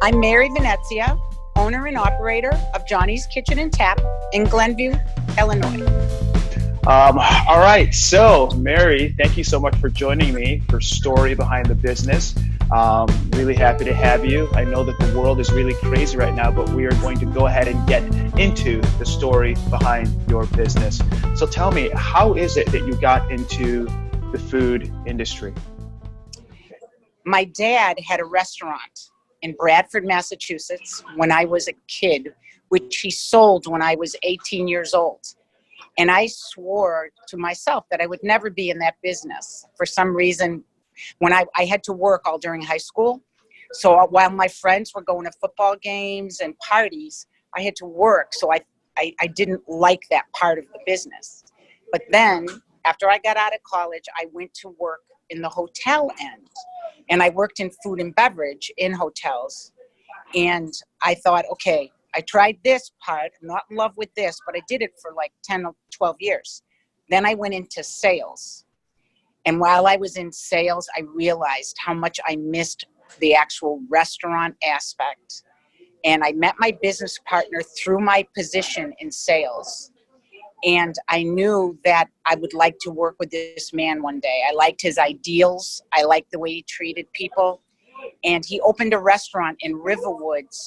I'm Mary Venezia, owner and operator of Johnny's Kitchen and Tap in Glenview, Illinois. All right, so Mary, thank you so much for joining me for Story Behind the Business. Really happy to have you. I know that the world is really crazy right now, but we are going to go ahead and get into the story behind your business. So tell me, how is it that you got into the food industry? My dad had a restaurant in Bradford, Massachusetts when I was a kid, which he sold when I was 18 years old. And I swore to myself that I would never be in that business. For some reason, when I had to work all during high school. So while my friends were going to football games and parties, I had to work. So I didn't like that part of the business. But then after I got out of college, I went to work in the hotel end. And I worked in food and beverage in hotels. And I thought, okay, I tried this part. I'm not in love with this, but I did it for like 10 or 12 years. Then I went into sales. And while I was in sales, I realized how much I missed the actual restaurant aspect. And I met my business partner through my position in sales. And I knew that I would like to work with this man one day. I liked his ideals. I liked the way he treated people. And he opened a restaurant in Riverwoods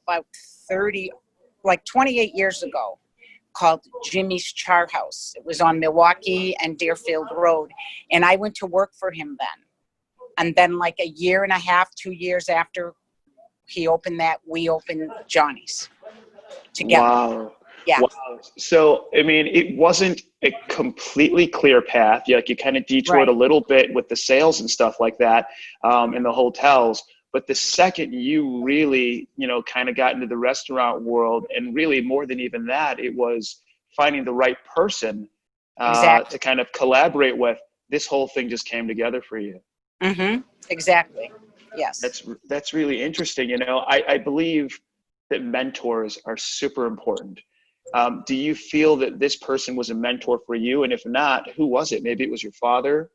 about 28 years ago called Jimmy's Char House. It was on Milwaukee and Deerfield Road. And I went to work for him then. And then like a year and a half, 2 years after he opened that, we opened Johnny's together. Wow. Yeah. Wow. So, I mean, it wasn't a completely clear path. You kind of detoured a little bit with the sales and stuff like that in the hotels. But the second you really, kind of got into the restaurant world, and really more than even that, it was finding the right person to kind of collaborate with. This whole thing just came together for you. Mm-hmm. Exactly. Yes. That's really interesting. I believe that mentors are super important. Do you feel that this person was a mentor for you? And if not, who was it? Maybe it was your father?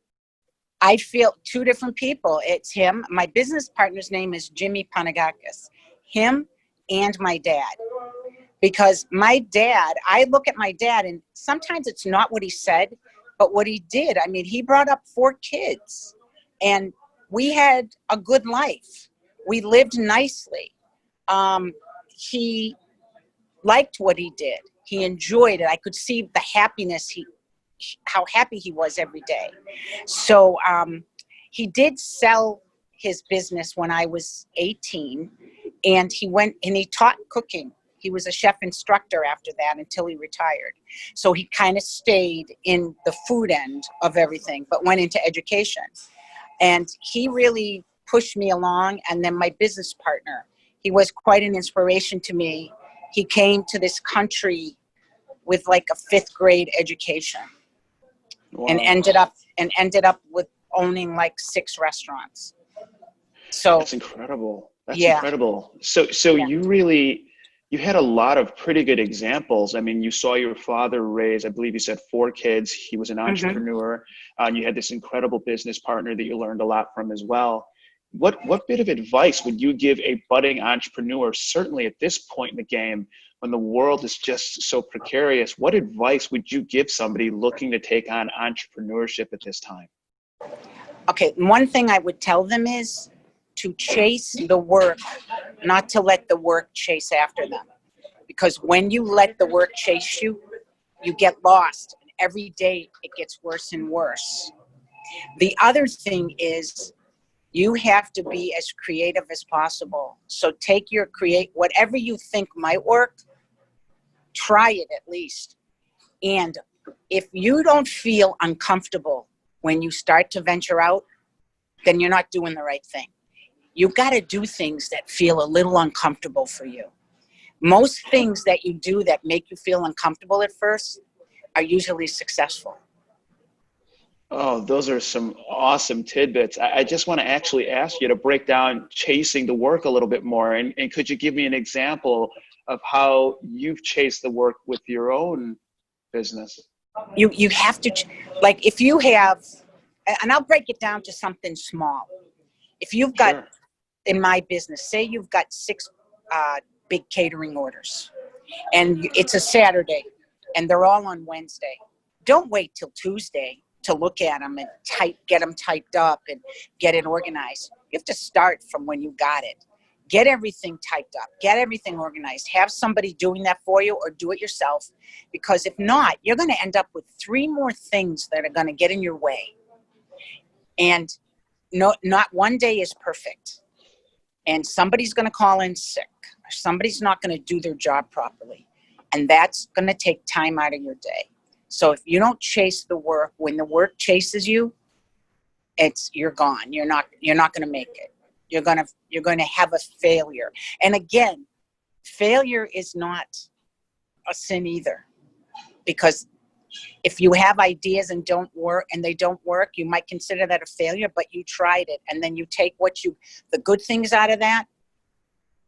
I feel two different people. It's him. My business partner's name is Jimmy Panagakis. Him and my dad. Because my dad, I look at my dad and sometimes it's not what he said, but what he did. I mean, he brought up 4 kids and we had a good life. We lived nicely. He liked what he did. He enjoyed it. I could see the happiness how happy he was every day. So he did sell his business when I was 18, and he went and he taught cooking. He was a chef instructor after that until he retired. So he kind of stayed in the food end of everything, but went into education. And he really pushed me along. And then my business partner, he was quite an inspiration to me. He came to this country with like a 5th grade education. Wow. and ended up with owning like 6 restaurants. So that's incredible. That's incredible. So you had a lot of pretty good examples. I mean, you saw your father raise, I believe you said 4 kids. He was an entrepreneur. You had this incredible business partner that you learned a lot from as well. What bit of advice would you give a budding entrepreneur, certainly at this point in the game, when the world is just so precarious? What advice would you give somebody looking to take on entrepreneurship at this time? Okay, one thing I would tell them is to chase the work, not to let the work chase after them. Because when you let the work chase you, you get lost. And every day it gets worse and worse. The other thing is you have to be as creative as possible. So take whatever you think might work, try it at least. And if you don't feel uncomfortable when you start to venture out, then you're not doing the right thing. You've got to do things that feel a little uncomfortable for you. Most things that you do that make you feel uncomfortable at first are usually successful. Oh, those are some awesome tidbits. I just want to actually ask you to break down chasing the work a little bit more. And could you give me an example of how you've chased the work with your own business? You have to, like if you have, and I'll break it down to something small. If you've got in my business, say you've got 6 big catering orders and it's a Saturday and they're all on Wednesday. Don't wait till Tuesday to look at them and get them typed up and get it organized. You have to start from when you got it. Get everything typed up, get everything organized, have somebody doing that for you or do it yourself. Because if not, you're going to end up with 3 more things that are going to get in your way. And not one day is perfect. And somebody's going to call in sick, or somebody's not going to do their job properly. And that's going to take time out of your day. So if you don't chase the work, when the work chases you, you're gone. You're not going to make it. You're going to have a failure. And again, failure is not a sin either, because if you have ideas and they don't work, you might consider that a failure, but you tried it. And then you take the good things out of that,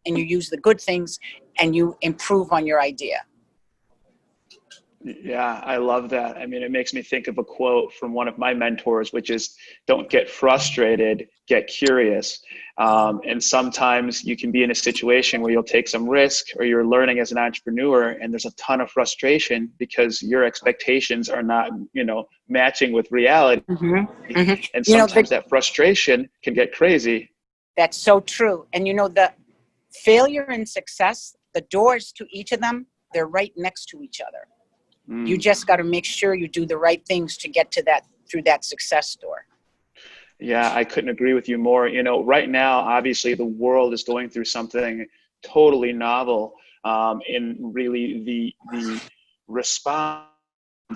and you use the good things and you improve on your idea. Yeah, I love that. I mean, it makes me think of a quote from one of my mentors, which is, don't get frustrated, get curious. And sometimes you can be in a situation where you'll take some risk, or you're learning as an entrepreneur and there's a ton of frustration because your expectations are not, matching with reality. Mm-hmm. Mm-hmm. And sometimes that frustration can get crazy. That's so true. And the failure and success, the doors to each of them, they're right next to each other. You just got to make sure you do the right things to get to through that success door. Yeah, I couldn't agree with you more. Right now, obviously, the world is going through something totally novel, in really the response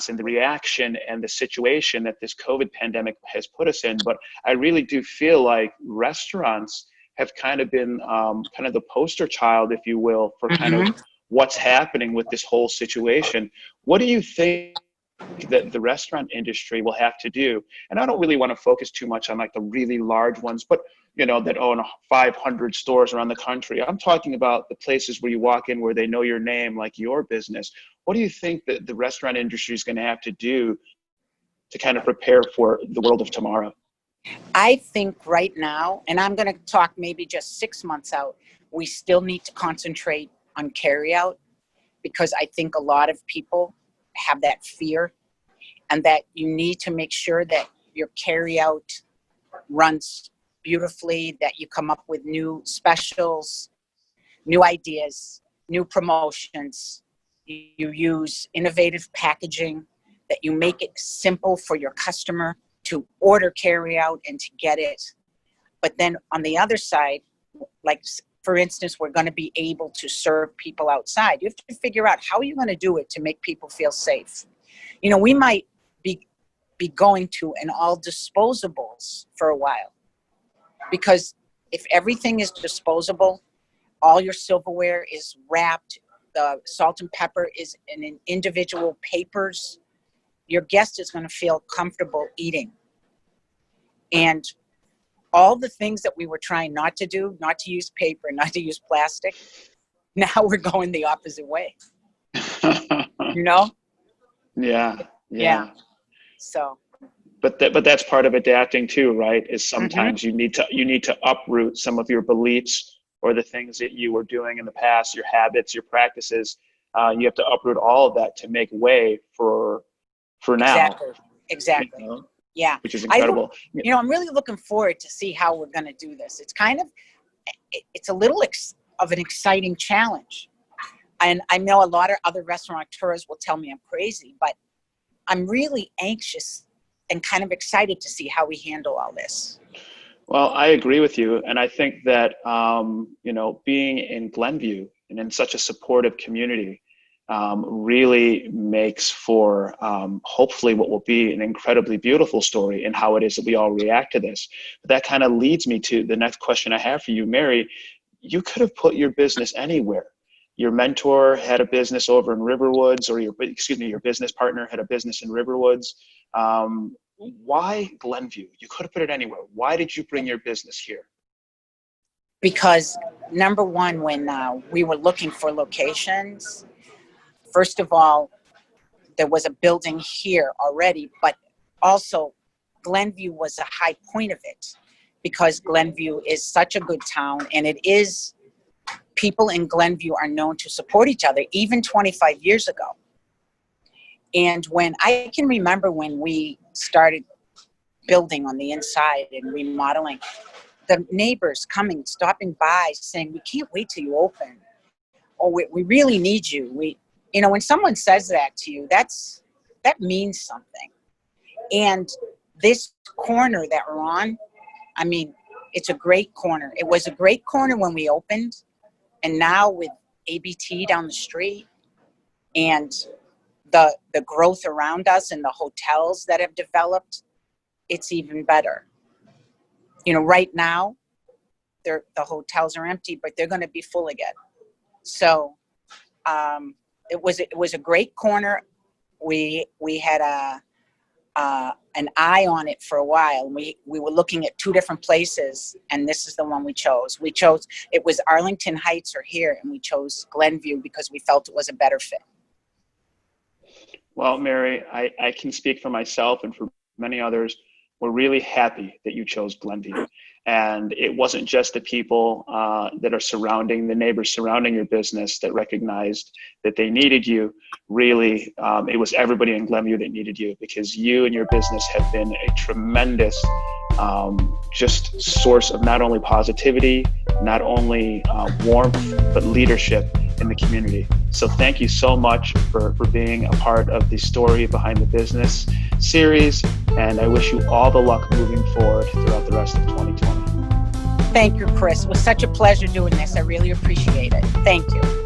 and the reaction and the situation that this COVID pandemic has put us in. But I really do feel like restaurants have kind of been kind of the poster child, if you will, for kind of what's happening with this whole situation. What do you think that the restaurant industry will have to do? And I don't really want to focus too much on like the really large ones, but that own 500 stores around the country. I'm talking about the places where you walk in where they know your name, like your business. What do you think that the restaurant industry is going to have to do to kind of prepare for the world of tomorrow? I think right now, and I'm going to talk maybe just 6 months out, we still need to concentrate on carryout, because I think a lot of people have that fear, and that you need to make sure that your carryout runs beautifully, that you come up with new specials, new ideas, new promotions. You use innovative packaging, that you make it simple for your customer to order carryout and to get it. But then on the other side, like for instance, we're going to be able to serve people outside. You have to figure out how you're going to do it to make people feel safe. We might be going to an all disposables for a while, because if everything is disposable, all your silverware is wrapped, the salt and pepper is in individual papers, your guest is going to feel comfortable eating. And all the things that we were trying not to do, not to use paper, not to use plastic, now we're going the opposite way. Yeah. So. But that's part of adapting too, right? Is sometimes you need to uproot some of your beliefs or the things that you were doing in the past, your habits, your practices. You have to uproot all of that to make way for now. Exactly. Yeah. Which is incredible. I'm really looking forward to see how we're going to do this. It's a little of an exciting challenge. And I know a lot of other restaurateurs will tell me I'm crazy, but I'm really anxious and kind of excited to see how we handle all this. Well, I agree with you. And I think that, being in Glenview and in such a supportive community, really makes for hopefully what will be an incredibly beautiful story in how it is that we all react to this. But that kind of leads me to the next question I have for you, Mary. You could have put your business anywhere. Your mentor had a business over in Riverwoods, or your business partner had a business in Riverwoods. Why Glenview? You could have put it anywhere. Why did you bring your business here? Because number one, when we were looking for locations, first of all, there was a building here already, but also Glenview was a high point of it. because Glenview is such a good town, and people in Glenview are known to support each other, even 25 years ago. And when I can remember when we started building on the inside and remodeling, the neighbors coming, stopping by, saying, "We can't wait till you open. Oh, we really need you." When someone says that to you, that means something. And this corner that we're on, I mean, it's a great corner. It was a great corner when we opened, and now with ABT down the street and the growth around us and the hotels that have developed, it's even better. Right now, the hotels are empty, but they're going to be full again. So it was a great corner. We had an eye on it for a while. We were looking at two different places, and this is the one we chose. It was Arlington Heights or here, and we chose Glenview because we felt it was a better fit. Well, Mary, I can speak for myself and for many others. We're really happy that you chose Glenview. And it wasn't just the people that are the neighbors surrounding your business that recognized that they needed you. Really, it was everybody in Glenview that needed you, because you and your business have been a tremendous just source of not only positivity, not only warmth, but leadership in the community. So thank you so much for being a part of the Story Behind the Business series, and I wish you all the luck moving forward throughout the rest of 2020. Thank you, Chris. It was such a pleasure doing this. I really appreciate it. Thank you.